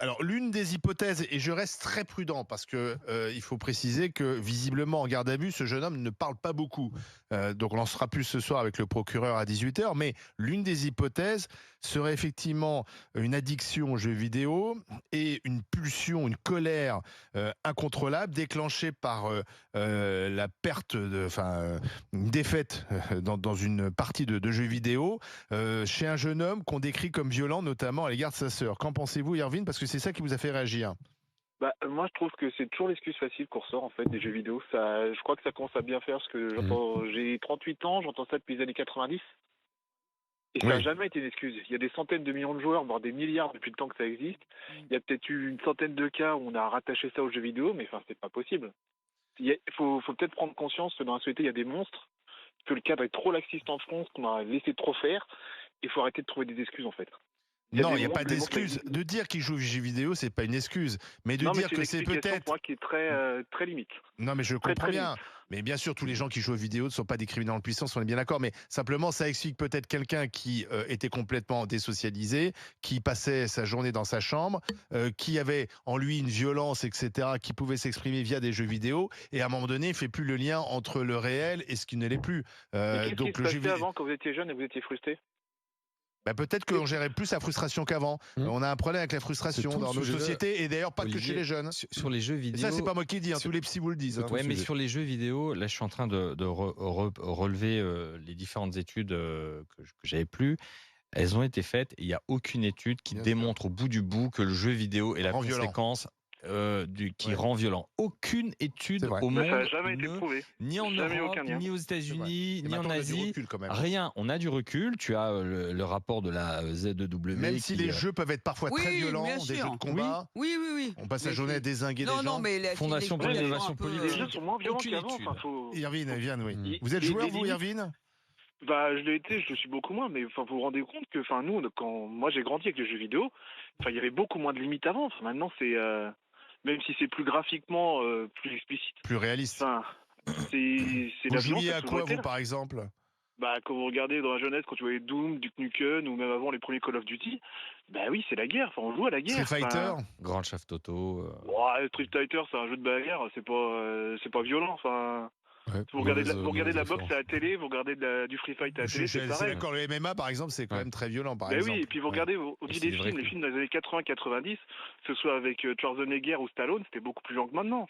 Alors, l'une des hypothèses, et je reste très prudent parce que il faut préciser que visiblement en garde à vue, ce jeune homme ne parle pas beaucoup. Donc, on en saura plus ce soir avec le procureur à 18h. Mais l'une des hypothèses serait effectivement une addiction aux jeux vidéo et une pulsion, une colère incontrôlable déclenchée par la perte, une défaite dans une partie de jeux vidéo chez un jeune homme qu'on décrit comme violent, notamment à l'égard de sa sœur. Qu'en pensez-vous, Irvine? Parce que c'est ça qui vous a fait réagir. Moi, je trouve que c'est toujours l'excuse facile qu'on ressort, en fait, des jeux vidéo. Ça, je crois que ça commence à bien faire, parce que j'ai 38 ans, j'entends ça depuis les années 90, et ça n'a Oui. jamais été une excuse. Il y a des centaines de millions de joueurs, voire des milliards depuis le temps que ça existe. Il y a peut-être eu une centaine de cas où on a rattaché ça aux jeux vidéo, mais enfin, c'est pas possible. Faut peut-être prendre conscience que dans la société, il y a des monstres, que le cadre est trop laxiste en France, qu'on a laissé trop faire. Il faut arrêter de trouver des excuses, en fait. Non, il n'y a pas Les monstres d'excuse. existent. De dire qu'il joue aux jeux vidéo, c'est pas une excuse. Mais de Non, mais dire c'est une que c'est explication pour peut-être. moi qui est très limite. Non, mais je Très, comprends très bien. limite. Mais bien sûr, tous les gens qui jouent aux vidéos ne sont pas des criminels en puissance, on est bien d'accord. Mais simplement, ça explique peut-être quelqu'un qui était complètement désocialisé, qui passait sa journée dans sa chambre, qui avait en lui une violence, etc., qui pouvait s'exprimer via des jeux vidéo. Et à un moment donné, il fait plus le lien entre le réel et ce qui ne l'est plus. Mais qu'est-ce qui Donc se le jeu passait vidéo. avant quand vous étiez jeune et vous étiez frustré? Bah, peut-être qu'on gérait plus la frustration qu'avant. On a un problème avec la C'est frustration tout le dans nos sujet-là, sociétés et d'ailleurs pas que chez Olivier. les jeunes. Sur les jeux Et vidéo. ça, c'est pas moi qui le dis, tous les psys vous le disent. C'est Ouais, mais sujet. sur les jeux vidéo, là, je suis en train de relever les différentes études que j'avais plus. Elles ont été faites et il n'y a aucune étude qui Bien démontre au bout du bout que le jeu vidéo est la Rend violent. conséquence qui Ouais. rend violent. Aucune étude C'est vrai. au Mais ça n'a monde, jamais été prouvé. ni en Jamais eu Europe, aucun lien. ni aux C'est vrai. États-Unis, Et ni en maintenant, on a du Asie. recul quand même. Rien. On a du recul. Tu as le rapport de la ZEW. Même si les jeux peuvent être parfois très Oui, violents, bien des sûr. jeux de combat, Oui, oui, oui. on passe la Mais journée à c'est- dézinguer Non, les gens. non, mais Fondation pour l'explication l'innovation un peu, politique. Les jeux sont moins violents Aucune qu'avant. étude. Enfin, faut... Irvine, oui. Il- Vous êtes il y a joueur, des vous, limites. Irvine? Bah, je l'ai été, je le suis beaucoup moins, mais enfin, vous vous rendez compte que, enfin, nous, quand moi j'ai grandi avec les jeux vidéo, enfin, il y avait beaucoup moins de limites avant. Enfin, maintenant, même si c'est plus graphiquement plus explicite. Plus réaliste. Enfin, c'est Vous la violence. jouiez a à toujours quoi, été vous, là. par exemple? Bah, quand vous regardez dans la jeunesse, quand tu voyais Doom, Duke Nukem, ou même avant les premiers Call of Duty, bah oui, c'est la guerre. Enfin, on joue à la guerre. Street Fighter? Grand Chef Auto. Street Fighter, c'est un jeu de bagarre. C'est pas violent. Enfin. Ouais, Vous regardez de mauvaise la boxe référence. à la télé, vous regardez du free fight à la télé, c'est C'est pareil. d'accord, le MMA, par exemple, c'est quand Ouais. même très violent, par Ben exemple. oui, et puis vous regardez Et aussi c'est des des vrais films, les coups. films dans les années 80-90, que ce soit avec Schwarzenegger ou Stallone, c'était beaucoup plus lent que maintenant.